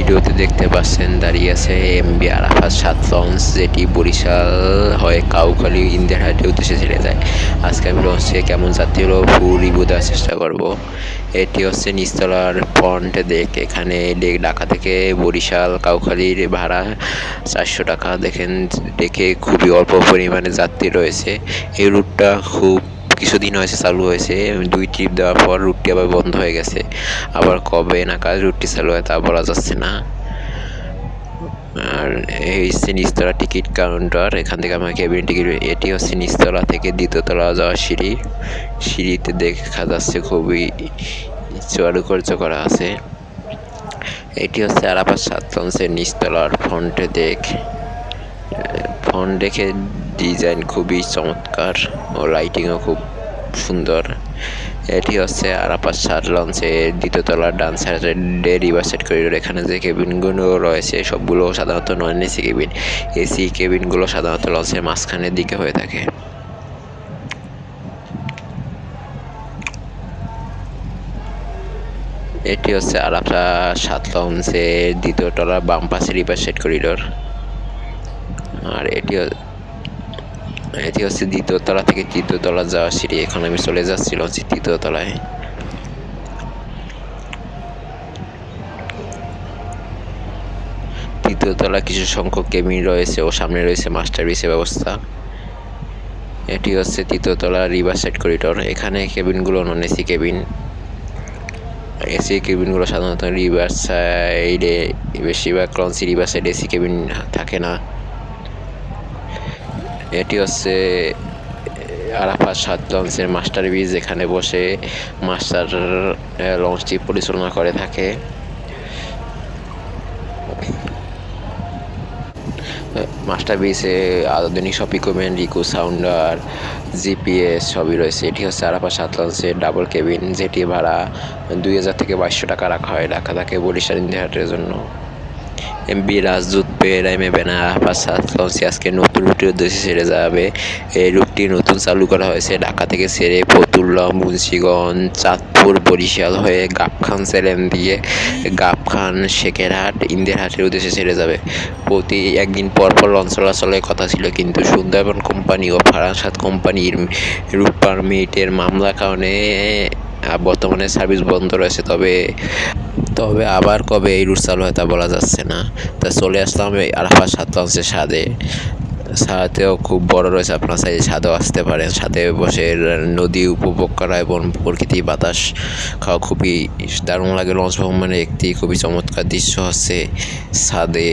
ভিডিওতে দেখতে পাচ্ছেন দাঁড়িয়ে আছে এমভি আরাফাত ৭ লঞ্চ, যেটি বরিশাল হয়ে কাউখালী ইন্দিয়ারহাটের উদ্দেশ্যে ছেড়ে যায়। আজকে আমি লঞ্চে কেমন যাত্রী হলো ফুল রিভিউ দেওয়ার চেষ্টা করব। এটি হচ্ছে নিচতলার ফ্রন্ট ডেক। এখানে ঢাকা থেকে বরিশাল কাউখালীর ভাড়া ৪০০ টাকা। দেখেন ডেকে খুবই অল্প পরিমাণে যাত্রী রয়েছে। এই রুটটা খুব কিছুদিন হয়েছে চালু হয়েছে, 2 ট্রিপ দেওয়ার পর রুটটি আবার বন্ধ হয়ে গেছে। আবার কবে নাগাদ রুটটি চালু হয় তা বলা যাচ্ছে না। আর এই হচ্ছে নিচতলা টিকিট কাউন্টার, এখান থেকে আমার কেবিন টিকিট। এটি হচ্ছে নিচতলা থেকে দ্বিতীয়তলা যাওয়ার সিঁড়ি। সিঁড়িতে দেখা যাচ্ছে খুবই কারুকার্য করা আছে। এটি হচ্ছে আরাফাত ৭ লঞ্চের নিচতলার ফ্রন্ট ডেক। ফ্রন্ট ডেকের ডিজাইন খুবই চমৎকার ও লাইটিংও খুব সুন্দর। এটি হচ্ছে আরাফাত ৭ লঞ্চের দ্বিতীয়তলার ডান সাইডে রিভার সাইড করিডোর। এখানে যে কেবিনগুলো রয়েছে সবগুলো সাধারণত নন এসি কেবিন। এসি কেবিনগুলো সাধারণত লঞ্চের মাঝখানের দিকে হয়ে থাকে। এটি হচ্ছে আরাফাত ৭ লঞ্চের দ্বিতীয় তলার বাম পাশে রিভার সাইড করিডোর। আর এটি হচ্ছে দ্বিতীয় তলা থেকে তৃতীয় তলা যাওয়ার সিঁড়ি। এখন আমি চলে যাচ্ছি লঞ্চের তৃতীয় তলায়। তৃতীয় তলায় কিছু সংখ্যক কেবিন রয়েছে ও সামনে রয়েছে মাস্টার বেসের ব্যবস্থা। এটি হচ্ছে তৃতীয় তলা রিভার সাইড করিডোর। এখানে কেবিনগুলো নন এসি কেবিন। এসি কেবিনগুলো সাধারণত রিভার সাইডে, বেশিরভাগ লঞ্চে রিভার সাইডে এসি কেবিন থাকে না। এটি হচ্ছে আরাফাত ৭ লঞ্চের মাস্টার ব্রিজ, এখানে বসে মাস্টার লঞ্চটি পরিচালনা করে থাকে। মাস্টার ব্রিজে আধুনিক সব ইকুইপমেন্ট, রিকো সাউন্ডার, জিপিএস সবই রয়েছে। এটি হচ্ছে আরাফাত ৭ লঞ্চের ডাবল কেবিন, যেটি ভাড়া ২০০০ থেকে ২২০০ টাকা রাখা হয় ঢাকা থেকে বরিশাল ইন্দিয়ারহাটের জন্য। এমভি রাজদূত পেরাইমে ব্যানার আরাফাত ৭ লঞ্চে আজকে নতুন রুটের উদ্দেশ্যে ছেড়ে যাবে। এই রুটটি নতুন চালু করা হয়েছে। ঢাকা থেকে ছেড়ে ফতুল্লা, মুন্সিগঞ্জ, চাঁদপুর, বরিশাল হয়ে গাবখান চ্যানেল দিয়ে গাবখান, শেখেরহাট, ইন্দিয়ারহাটের উদ্দেশ্যে ছেড়ে যাবে। প্রতি একদিন পর পর লঞ্চ চলাচলের কথা ছিল, কিন্তু সুন্দরবন কোম্পানি ও ফারাসাত কোম্পানির রুট পারমিটের মামলার কারণে বর্তমানে সার্ভিস বন্ধ রয়েছে। তবে আবার কবে এই রুট চালু হয় তা বলা যাচ্ছে না। তা চলে আসলাম এই আরাফাত ৭ লঞ্চের স্বাদে। ছাদেও খুব বড় রয়েছে, আপনার চাইলে ছাদেও আসতে পারেন। ছাদে বসে নদী উপভোগ করা এবং প্রকৃতি বাতাস খাওয়া খুবই দারুণ লাগে। লঞ্চ ভ্রমণের একটি খুবই চমৎকার দৃশ্য হচ্ছে ছাদে